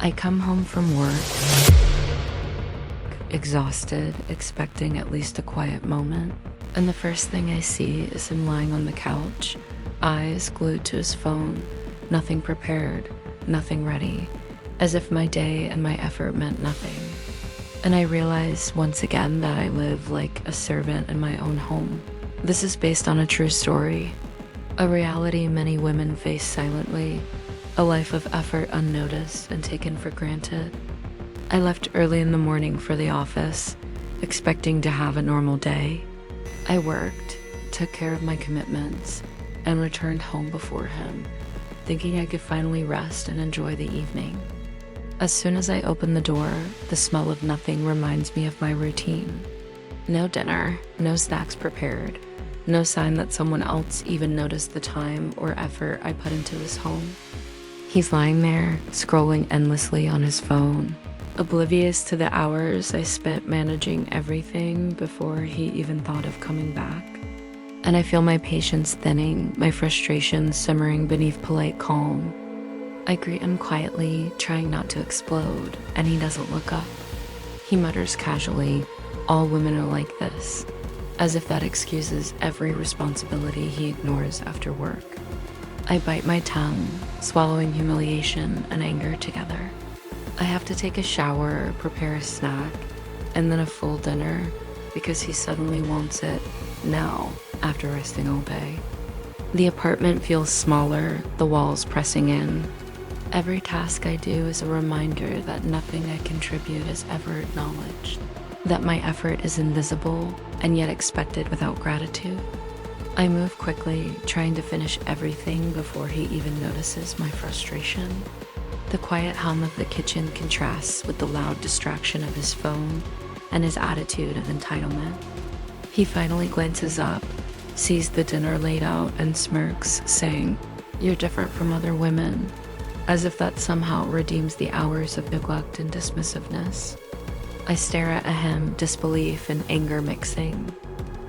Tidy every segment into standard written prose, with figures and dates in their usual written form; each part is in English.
I come home from work, exhausted, expecting at least a quiet moment, and the first thing I see is him lying on the couch, eyes glued to his phone, nothing prepared, nothing ready, as if my day and my effort meant nothing. And I realize once again that I live like a servant in my own home. This is based on a true story, a reality many women face silently, a life of effort unnoticed and taken for granted. I left early in the morning for the office, expecting to have a normal day. I worked, took care of my commitments, and returned home before him, thinking I could finally rest and enjoy the evening. As soon as I open the door, the smell of nothing reminds me of my routine. No dinner, no snacks prepared, no sign that someone else even noticed the time or effort I put into this home. He's lying there, scrolling endlessly on his phone, oblivious to the hours I spent managing everything before he even thought of coming back. And I feel my patience thinning, my frustration simmering beneath polite calm. I greet him quietly, trying not to explode, and he doesn't look up. He mutters casually, "All women are like this," as if that excuses every responsibility he ignores after work. I bite my tongue, swallowing humiliation and anger together. I have to take a shower, prepare a snack, and then a full dinner because he suddenly wants it now after resting all day. The apartment feels smaller, the walls pressing in. Every task I do is a reminder that nothing I contribute is ever acknowledged, that my effort is invisible and yet expected without gratitude. I move quickly, trying to finish everything before he even notices my frustration. The quiet hum of the kitchen contrasts with the loud distraction of his phone and his attitude of entitlement. He finally glances up, sees the dinner laid out, and smirks, saying, "You're different from other women," as if that somehow redeems the hours of neglect and dismissiveness. I stare at him, disbelief and anger mixing.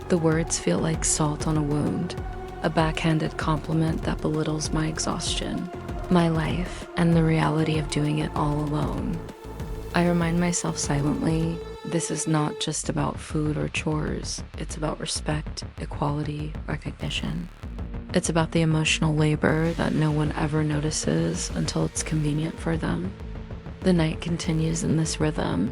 The words feel like salt on a wound, a backhanded compliment that belittles my exhaustion, my life, and the reality of doing it all alone. I remind myself silently, this is not just about food or chores, it's about respect, equality, recognition. It's about the emotional labor that no one ever notices until it's convenient for them. The night continues in this rhythm,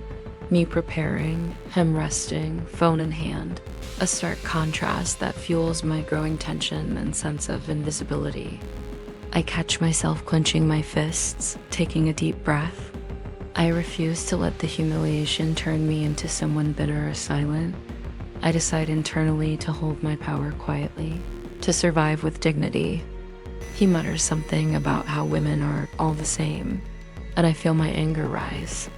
me preparing, him resting, phone in hand, a stark contrast that fuels my growing tension and sense of invisibility. I catch myself clenching my fists, taking a deep breath. I refuse to let the humiliation turn me into someone bitter or silent. I decide internally to hold my power quietly, to survive with dignity. He mutters something about how women are all the same, and I feel my anger rise.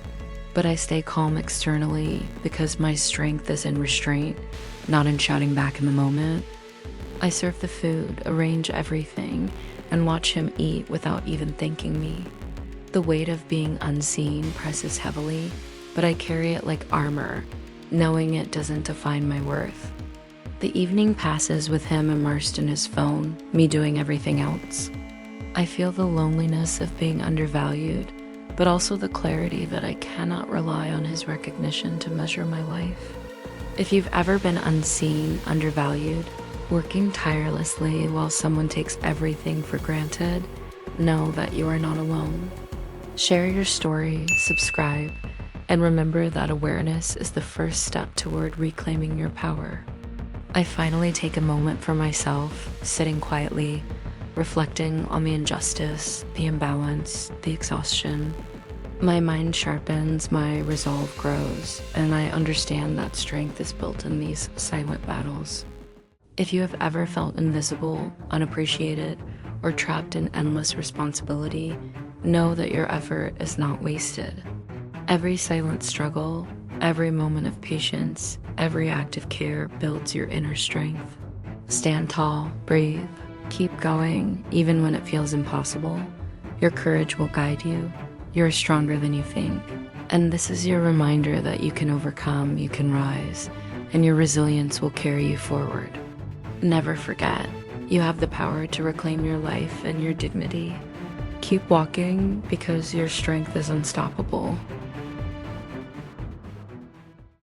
But I stay calm externally because my strength is in restraint, not in shouting back in the moment. I serve the food, arrange everything, and watch him eat without even thanking me. The weight of being unseen presses heavily, but I carry it like armor, knowing it doesn't define my worth. The evening passes with him immersed in his phone, me doing everything else. I feel the loneliness of being undervalued, but also the clarity that I cannot rely on his recognition to measure my life. If you've ever been unseen, undervalued, working tirelessly while someone takes everything for granted, know that you are not alone. Share your story, subscribe, and remember that awareness is the first step toward reclaiming your power. I finally take a moment for myself, sitting quietly, reflecting on the injustice, the imbalance, the exhaustion. My mind sharpens, my resolve grows, and I understand that strength is built in these silent battles. If you have ever felt invisible, unappreciated, or trapped in endless responsibility, know that your effort is not wasted. Every silent struggle, every moment of patience, every act of care builds your inner strength. Stand tall, breathe, keep going, even when it feels impossible. Your courage will guide you. You're stronger than you think. And this is your reminder that you can overcome, you can rise, and your resilience will carry you forward. Never forget, you have the power to reclaim your life and your dignity. Keep walking because your strength is unstoppable.